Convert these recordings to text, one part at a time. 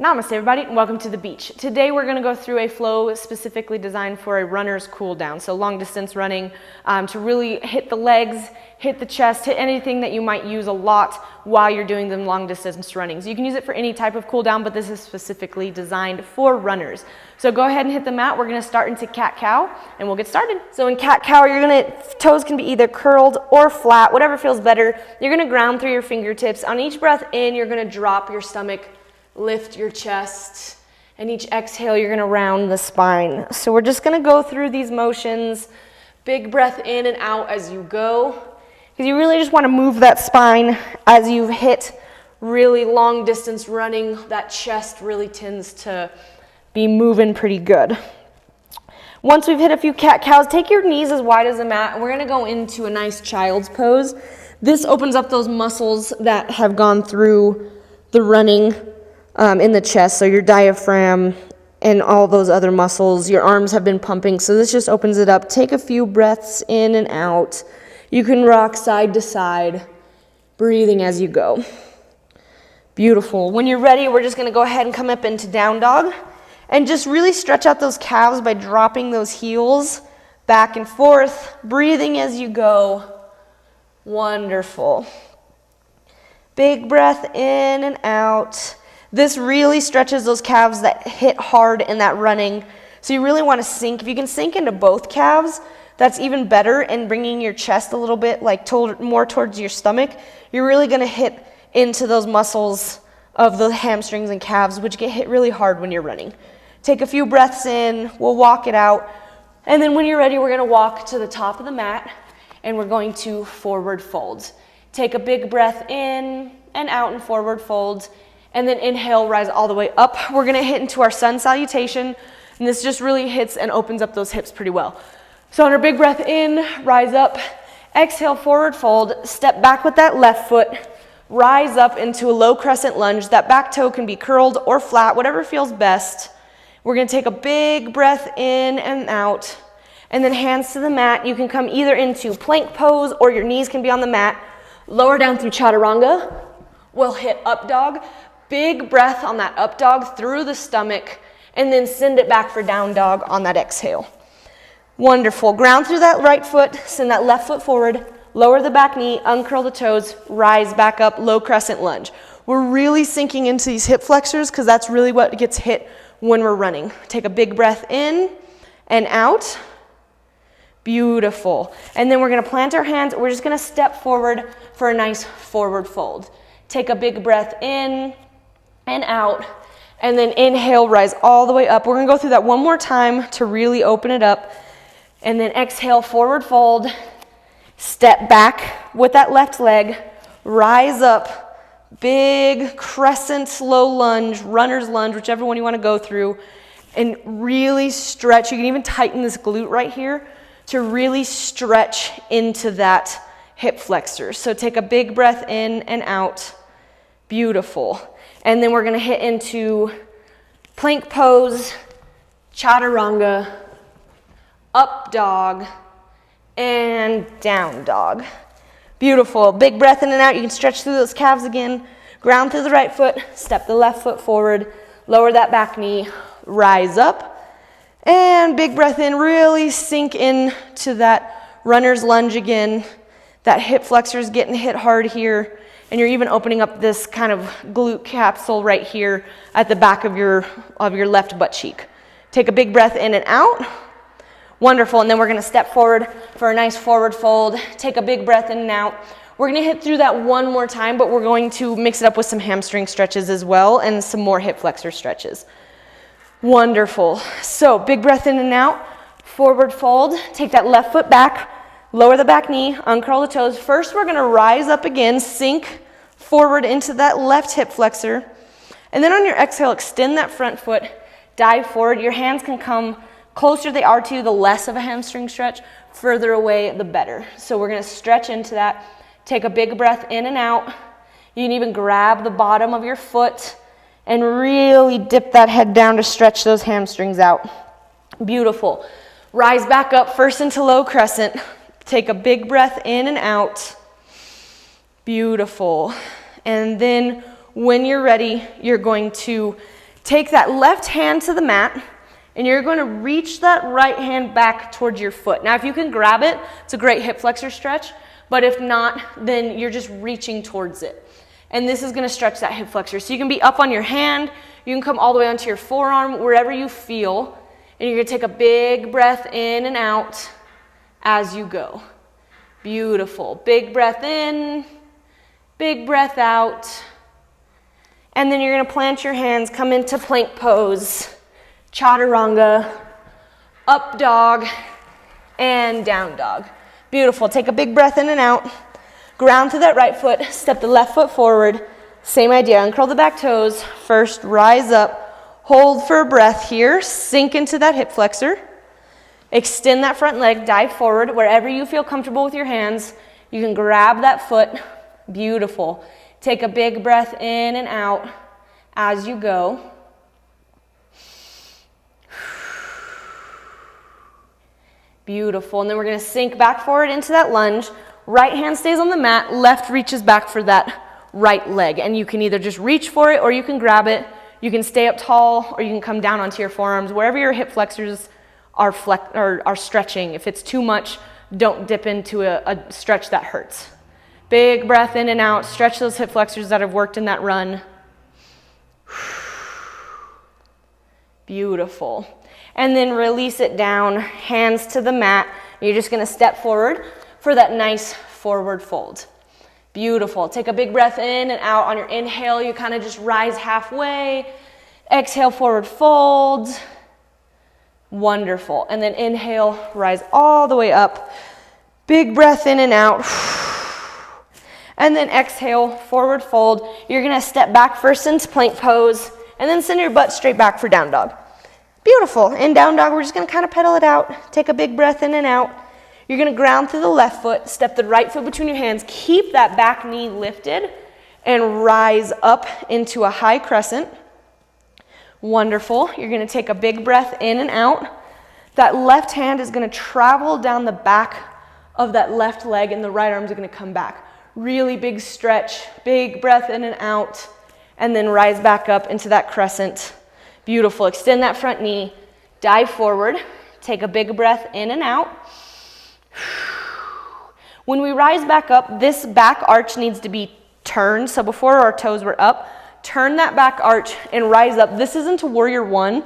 Namaste everybody and welcome to the beach. Today we're going to go through a flow specifically designed for a runner's cool down. So long distance running to really hit the legs, hit the chest, hit anything that you might use a lot while you're doing them long distance running. So you can use it for any type of cool down, but this is specifically designed for runners. So go ahead and hit the mat. We're going to start into cat-cow and we'll get started. So in cat-cow, toes can be either curled or flat, whatever feels better. You're going to ground through your fingertips. On each breath in, you're going to drop your stomach, lift your chest, and each exhale you're going to round the spine. So we're just going to go through these motions, big breath in and out as you go, because you really just want to move that spine as you hit really long distance running. That chest really tends to be moving pretty good. Once we've hit a few cat-cows, take your knees as wide as the mat, and we're going to go into a nice child's pose. This opens up those muscles that have gone through the running in the chest, so your diaphragm and all those other muscles. Your arms have been pumping, so this just opens it up. Take a few breaths in and out. You can rock side to side, breathing as you go. Beautiful. When you're ready, we're just going to go ahead and come up into down dog and just really stretch out those calves by dropping those heels back and forth, breathing as you go. Wonderful. Big breath in and out. This really stretches those calves that hit hard in that running. So you really want to sink. If you can sink into both calves, that's even better. And bringing your chest a little bit more towards your stomach, you're really going to hit into those muscles of the hamstrings and calves, which get hit really hard when you're running. Take a few breaths in. We'll walk it out. And then when you're ready, we're going to walk to the top of the mat and we're going to forward fold. Take a big breath in and out and forward fold. And then inhale, rise all the way up. We're going to hit into our sun salutation. And this just really hits and opens up those hips pretty well. So on our big breath in, rise up. Exhale, forward fold. Step back with that left foot. Rise up into a low crescent lunge. That back toe can be curled or flat, whatever feels best. We're going to take a big breath in and out. And then hands to the mat. You can come either into plank pose or your knees can be on the mat. Lower down through chaturanga. We'll hit up dog. Big breath on that up dog through the stomach, and then send it back for down dog on that exhale. Wonderful. Ground through that right foot, send that left foot forward, lower the back knee, uncurl the toes, rise back up, low crescent lunge. We're really sinking into these hip flexors because that's really what gets hit when we're running. Take a big breath in and out. Beautiful. And then we're going to plant our hands. We're just going to step forward for a nice forward fold. Take a big breath in and out, and then inhale, rise all the way up. We're going to go through that one more time to really open it up, and then exhale, forward fold, step back with that left leg, rise up, big crescent, slow lunge, runner's lunge, whichever one you want to go through, and really stretch. You can even tighten this glute right here to really stretch into that hip flexor. So take a big breath in and out. Beautiful. And then we're going to hit into plank pose, chaturanga, up dog, and down dog. Beautiful. Big breath in and out. You can stretch through those calves again. Ground through the right foot. Step the left foot forward. Lower that back knee. Rise up. And big breath in. Really sink in to that runner's lunge again. That hip flexor is getting hit hard here. And you're even opening up this kind of glute capsule right here at the back of your left butt cheek. Take a big breath in and out. Wonderful. And then we're going to step forward for a nice forward fold. Take a big breath in and out. We're going to hit through that one more time, but we're going to mix it up with some hamstring stretches as well and some more hip flexor stretches. Wonderful. So big breath in and out. Forward fold. Take that left foot back. Lower the back knee, uncurl the toes. First, we're going to rise up again, sink forward into that left hip flexor. And then on your exhale, extend that front foot, dive forward. Your hands can come closer they are to you, the less of a hamstring stretch. Further away, the better. So we're going to stretch into that. Take a big breath in and out. You can even grab the bottom of your foot and really dip that head down to stretch those hamstrings out. Beautiful. Rise back up, first into low crescent. Take a big breath in and out. Beautiful. And then when you're ready, you're going to Take that left hand to the mat, and you're going to reach that right hand back towards your foot. Now, if you can grab it, it's a great hip flexor stretch, but if not, then you're just reaching towards it. And this is going to stretch that hip flexor. So you can be up on your hand, you can come all the way onto your forearm, wherever you feel, and you're going to take a big breath in and out as you go. Beautiful. Big breath in, big breath out. And then you're going to plant your hands, come into plank pose, chaturanga, up dog, and down dog. Beautiful. Take a big breath in and out. Ground through that right foot, step the left foot forward. Same idea, uncurl the back toes. First, rise up, hold for a breath here, sink into that hip flexor. Extend that front leg, dive forward. Wherever you feel comfortable with your hands, you can grab that foot. Beautiful. Take a big breath in and out as you go. Beautiful. And then we're going to sink back forward into that lunge. Right hand stays on the mat, left reaches back for that right leg. And you can either just reach for it or you can grab it. You can stay up tall or you can come down onto your forearms, wherever your hip flexors are stretching. If it's too much, don't dip into a stretch that hurts. Big breath in and out. Stretch those hip flexors that have worked in that run. Beautiful. And then release it down, hands to the mat. You're just going to step forward for that nice forward fold. Beautiful. Take a big breath in and out. On your inhale, you kind of just rise halfway. Exhale, forward fold. Wonderful. And then inhale, rise all the way up. Big breath in and out. And then exhale, forward fold. You're going to step back first into plank pose and then send your butt straight back for down dog. Beautiful. In down dog, we're just going to kind of pedal it out. Take a big breath in and out. You're going to ground through the left foot, step the right foot between your hands, keep that back knee lifted, and rise up into a high crescent. Wonderful. You're going to take a big breath in and out. That left hand is going to travel down the back of that left leg, and the right arms are going to come back. Really big stretch, big breath in and out, and then rise back up into that crescent. Beautiful. Extend that front knee, dive forward, take a big breath in and out. When we rise back up, this back arch needs to be turned. So before our toes were up, turn that back arch and rise up. This isn't a warrior one.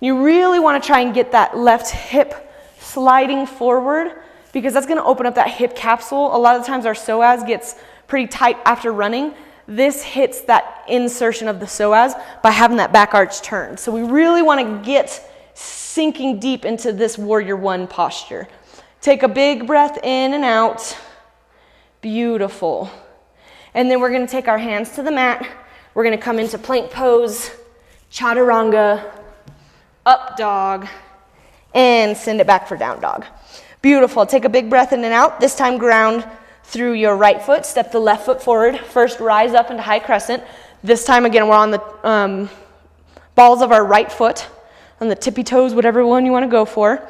You really want to try and get that left hip sliding forward because that's going to open up that hip capsule. A lot of the times our psoas gets pretty tight after running. This hits that insertion of the psoas by having that back arch turned. So we really want to get sinking deep into this warrior one posture. Take a big breath in and out. Beautiful. And then we're going to take our hands to the mat. We're going to come into plank pose, chaturanga, up dog, and send it back for down dog. Beautiful. Take a big breath in and out. This time ground through your right foot. Step the left foot forward. First, rise up into high crescent. This time, again, we're on the balls of our right foot, on the tippy toes, whatever one you want to go for.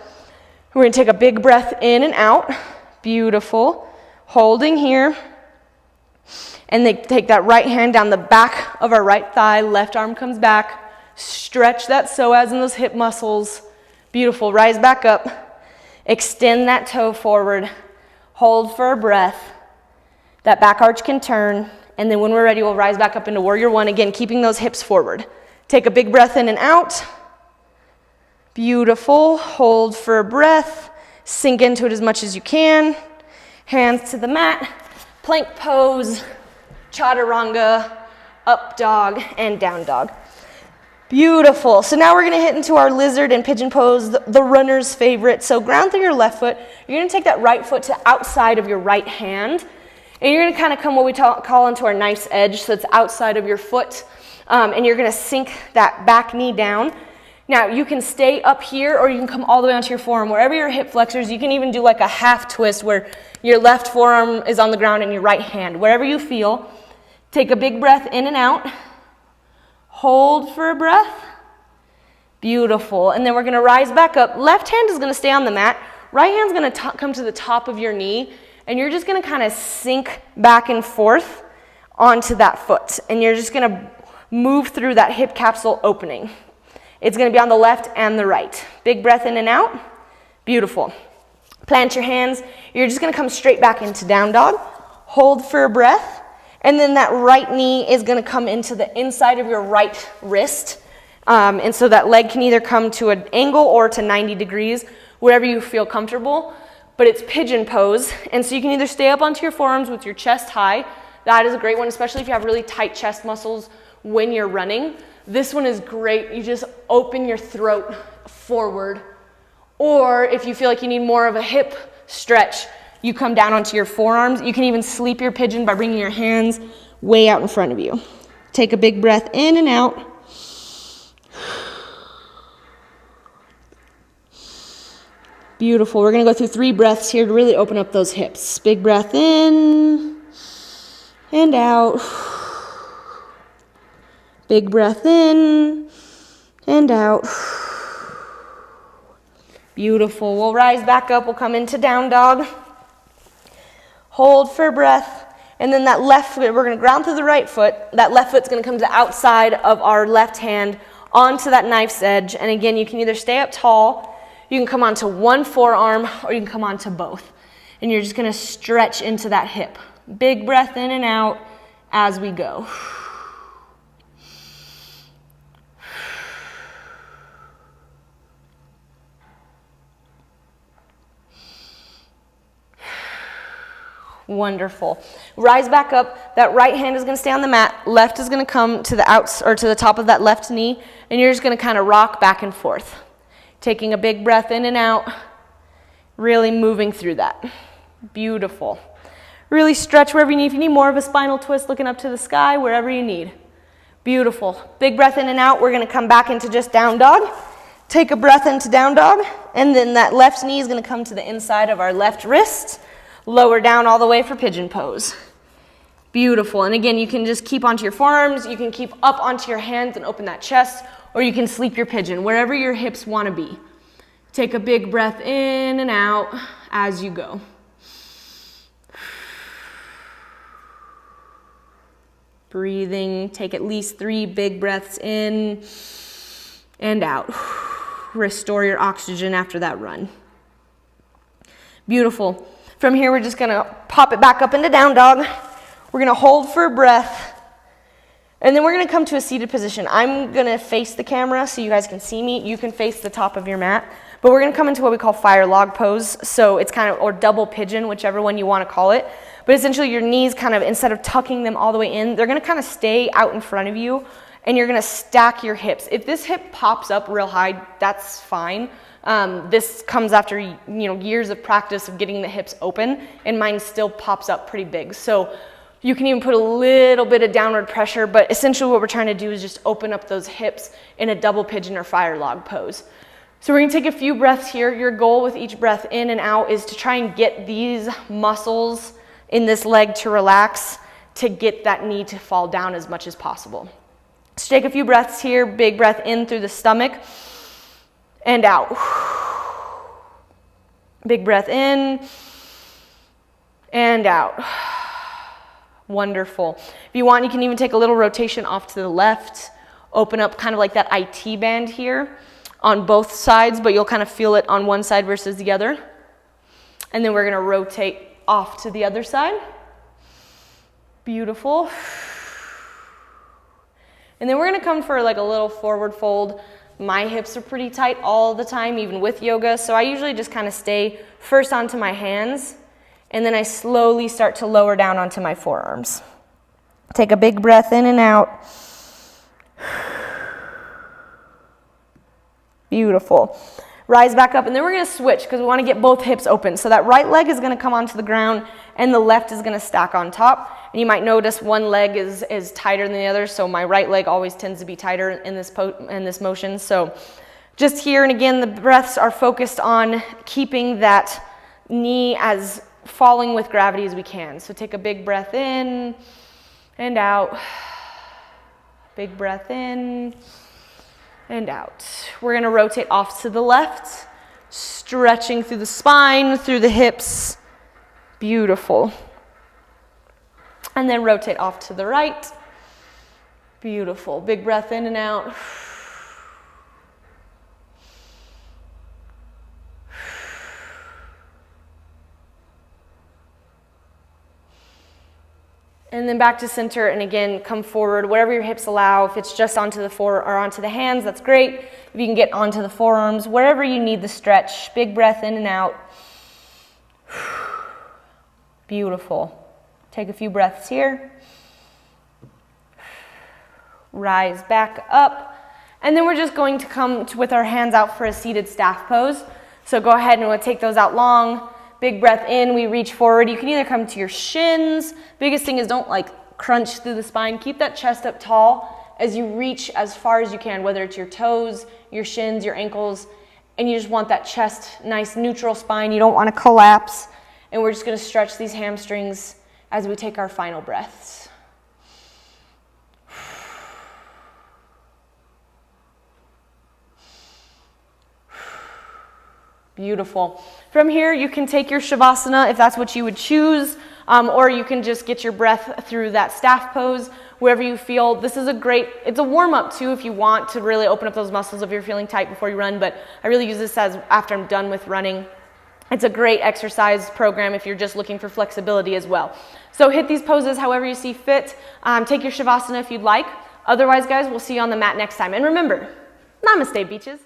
We're going to take a big breath in and out. Beautiful. Holding here. And then take that right hand down the back of our right thigh. Left arm comes back. Stretch that psoas and those hip muscles. Beautiful. Rise back up. Extend that toe forward. Hold for a breath. That back arch can turn. And then when we're ready, we'll rise back up into warrior one. Again, keeping those hips forward. Take a big breath in and out. Beautiful. Hold for a breath. Sink into it as much as you can. Hands to the mat. Plank pose. Chaturanga. Up dog and down dog. Beautiful. So now we're going to hit into our lizard and pigeon pose, the runner's favorite. So ground through your left foot. You're going to take that right foot to outside of your right hand. And you're going to kind of come what we call into our knife's edge. So it's outside of your foot. And you're going to sink that back knee down. Now, you can stay up here or you can come all the way onto your forearm. Wherever your hip flexors, you can even do like a half twist where your left forearm is on the ground and your right hand. Wherever you feel, take a big breath in and out. Hold for a breath. Beautiful. And then we're going to rise back up. Left hand is going to stay on the mat. Right hand's going to come to the top of your knee. And you're just going to kind of sink back and forth onto that foot. And you're just going to move through that hip capsule opening. It's gonna be on the left and the right. Big breath in and out. Beautiful. Plant your hands. You're just gonna come straight back into down dog. Hold for a breath. And then that right knee is gonna come into the inside of your right wrist. And so that leg can either come to an angle or to 90 degrees, wherever you feel comfortable. But it's pigeon pose. And so you can either stay up onto your forearms with your chest high. That is a great one, especially if you have really tight chest muscles when you're running. This one is great. You just open your throat forward. Or if you feel like you need more of a hip stretch, you come down onto your forearms. You can even sleep your pigeon by bringing your hands way out in front of you. Take a big breath in and out. Beautiful. We're going to go through 3 breaths here to really open up those hips. Big breath in and out. Big breath in and out. Beautiful. We'll rise back up. We'll come into down dog. Hold for breath. And then that left foot, we're going to ground through the right foot. That left foot's going to come to the outside of our left hand onto that knife's edge. And again, you can either stay up tall, you can come onto one forearm, or you can come onto both. And you're just going to stretch into that hip. Big breath in and out as we go. Wonderful. Rise back up. That right hand is going to stay on the mat. Left is going to come to the outs or to the top of that left knee, and you're just going to kind of rock back and forth. Taking a big breath in and out, really moving through that. Beautiful. Really stretch wherever you need. If you need more of a spinal twist, looking up to the sky, wherever you need. Beautiful. Big breath in and out. We're going to come back into just down dog. Take a breath into down dog, and then that left knee is going to come to the inside of our left wrist. Lower down all the way for pigeon pose. Beautiful. And again, you can just keep onto your forearms, you can keep up onto your hands and open that chest, or you can sleep your pigeon, wherever your hips want to be. Take a big breath in and out as you go. Breathing, take at least 3 big breaths in and out. Restore your oxygen after that run. Beautiful. From here, we're just going to pop it back up into down dog. We're going to hold for a breath. And then we're going to come to a seated position. I'm going to face the camera so you guys can see me. You can face the top of your mat. But we're going to come into what we call fire log pose. So it's kind of, or double pigeon, whichever one you want to call it. But essentially your knees kind of, instead of tucking them all the way in, they're going to kind of stay out in front of you. And you're going to stack your hips. If this hip pops up real high, that's fine. This comes after years of practice of getting the hips open, and mine still pops up pretty big. So you can even put a little bit of downward pressure, but essentially what we're trying to do is just open up those hips in a double pigeon or fire log pose. So we're going to take a few breaths here. Your goal with each breath in and out is to try and get these muscles in this leg to relax, to get that knee to fall down as much as possible. So take a few breaths here. Big breath in through the stomach and out. Big breath in and out. Wonderful. If you want, you can even take a little rotation off to the left. Open up kind of like that IT band here on both sides, but you'll kind of feel it on one side versus the other. And then we're going to rotate off to the other side. Beautiful. And then we're going to come for like a little forward fold. My hips are pretty tight all the time, even with yoga, so I usually just kind of stay first onto my hands, and then I slowly start to lower down onto my forearms. Take a big breath in and out. Beautiful. Rise back up, and then we're going to switch because we want to get both hips open. So that right leg is going to come onto the ground, and the left is going to stack on top. And you might notice one leg is tighter than the other, so my right leg always tends to be tighter in this motion. So just here, and again, the breaths are focused on keeping that knee as falling with gravity as we can. So take a big breath in and out. Big breath in and out. We're going to rotate off to the left, stretching through the spine, through the hips. Beautiful. And then rotate off to the right. Beautiful. Big breath in and out. And then back to center, and again, come forward, whatever your hips allow. If it's just onto the onto the hands, that's great. If you can get onto the forearms, wherever you need the stretch. Big breath in and out. Beautiful. Take a few breaths here. Rise back up. And then we're just going to come with our hands out for a seated staff pose. So go ahead and we'll take those out long. Big breath in, we reach forward. You can either come to your shins. Biggest thing is don't like crunch through the spine. Keep that chest up tall as you reach as far as you can, whether it's your toes, your shins, your ankles, and you just want that chest, nice neutral spine. You don't want to collapse. And we're just going to stretch these hamstrings as we take our final breaths. Beautiful. From here, you can take your Shavasana if that's what you would choose, or you can just get your breath through that staff pose, wherever you feel. This is it's a warm-up too if you want to really open up those muscles if you're feeling tight before you run, but I really use this as after I'm done with running. It's a great exercise program if you're just looking for flexibility as well. So hit these poses however you see fit. Take your Shavasana if you'd like. Otherwise, guys, we'll see you on the mat next time. And remember, namaste, beaches.